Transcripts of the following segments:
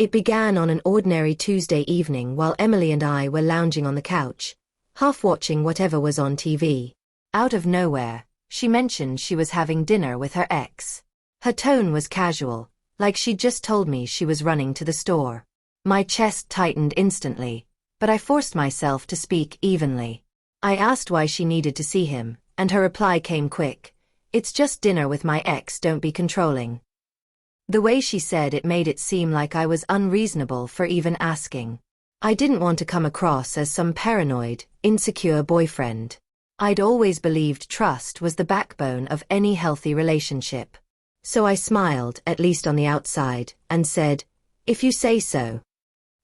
It began on an ordinary Tuesday evening while Emily and I were lounging on the couch, half watching whatever was on TV. Out of nowhere, she mentioned she was having dinner with her ex. Her tone was casual, like she'd just told me she was running to the store. My chest tightened instantly, but I forced myself to speak evenly. I asked why she needed to see him, and her reply came quick. "It's just dinner with my ex, don't be controlling." The way she said it made it seem like I was unreasonable for even asking. I didn't want to come across as some paranoid, insecure boyfriend. I'd always believed trust was the backbone of any healthy relationship. So I smiled, at least on the outside, and said, "If you say so."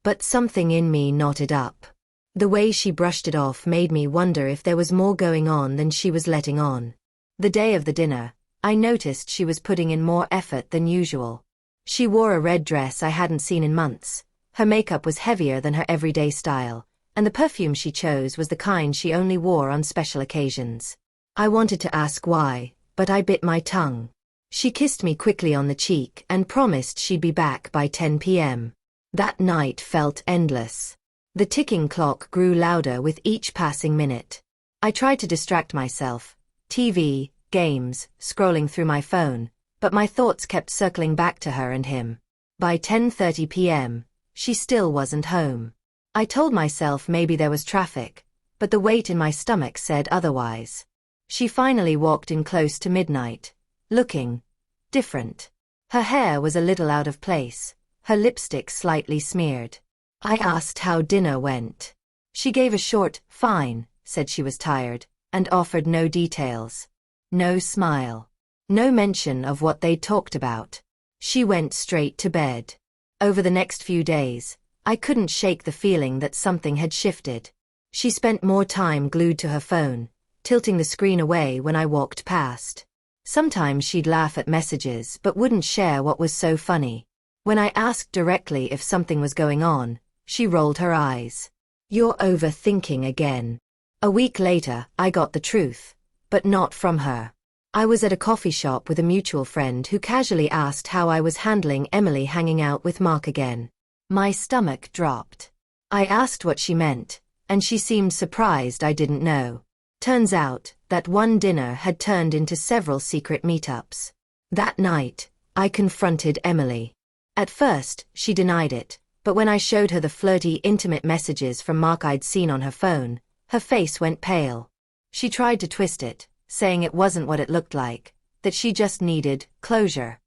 But something in me knotted up. The way she brushed it off made me wonder if there was more going on than she was letting on. The day of the dinner, I noticed she was putting in more effort than usual. She wore a red dress I hadn't seen in months, her makeup was heavier than her everyday style, and the perfume she chose was the kind she only wore on special occasions. I wanted to ask why, but I bit my tongue. She kissed me quickly on the cheek and promised she'd be back by 10 p.m. That night felt endless. The ticking clock grew louder with each passing minute. I tried to distract myself. TV, games, scrolling through my phone, but my thoughts kept circling back to her and him. By 10:30 p.m., she still wasn't home. I told myself maybe there was traffic, but the weight in my stomach said otherwise. She finally walked in close to midnight, looking different. Her hair was a little out of place, her lipstick slightly smeared. I asked how dinner went. She gave a short, "Fine," said she was tired, and offered no details. No smile. No mention of what they'd talked about. She went straight to bed. Over the next few days, I couldn't shake the feeling that something had shifted. She spent more time glued to her phone, tilting the screen away when I walked past. Sometimes she'd laugh at messages but wouldn't share what was so funny. When I asked directly if something was going on, she rolled her eyes. "You're overthinking again." A week later, I got the truth, but not from her. I was at a coffee shop with a mutual friend who casually asked how I was handling Emily hanging out with Mark again. My stomach dropped. I asked what she meant, and she seemed surprised I didn't know. Turns out, that one dinner had turned into several secret meetups. That night, I confronted Emily. At first, she denied it, but when I showed her the flirty, intimate messages from Mark I'd seen on her phone, her face went pale. She tried to twist it, saying it wasn't what it looked like, that she just needed closure.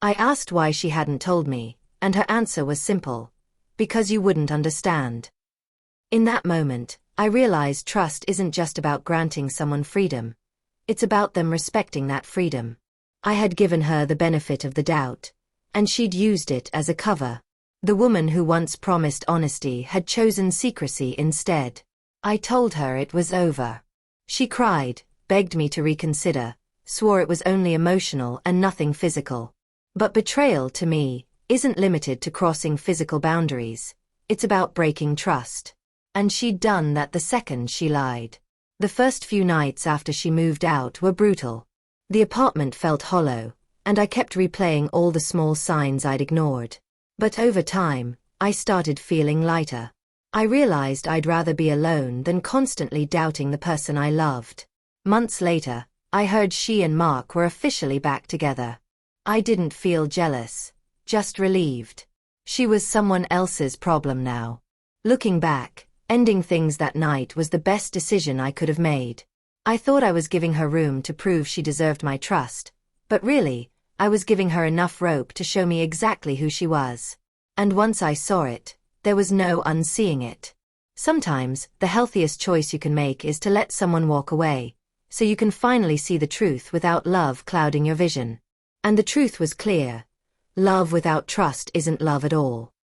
I asked why she hadn't told me, and her answer was simple: "Because you wouldn't understand." In that moment, I realized trust isn't just about granting someone freedom. It's about them respecting that freedom. I had given her the benefit of the doubt, and she'd used it as a cover. The woman who once promised honesty had chosen secrecy instead. I told her it was over. She cried, begged me to reconsider, swore it was only emotional and nothing physical. But betrayal, to me, isn't limited to crossing physical boundaries. It's about breaking trust. And she'd done that the second she lied. The first few nights after she moved out were brutal. The apartment felt hollow, and I kept replaying all the small signs I'd ignored. But over time, I started feeling lighter. I realized I'd rather be alone than constantly doubting the person I loved. Months later, I heard she and Mark were officially back together. I didn't feel jealous, just relieved. She was someone else's problem now. Looking back, ending things that night was the best decision I could have made. I thought I was giving her room to prove she deserved my trust, but really, I was giving her enough rope to show me exactly who she was. And once I saw it, there was no unseeing it. Sometimes, the healthiest choice you can make is to let someone walk away, so you can finally see the truth without love clouding your vision. And the truth was clear. Love without trust isn't love at all.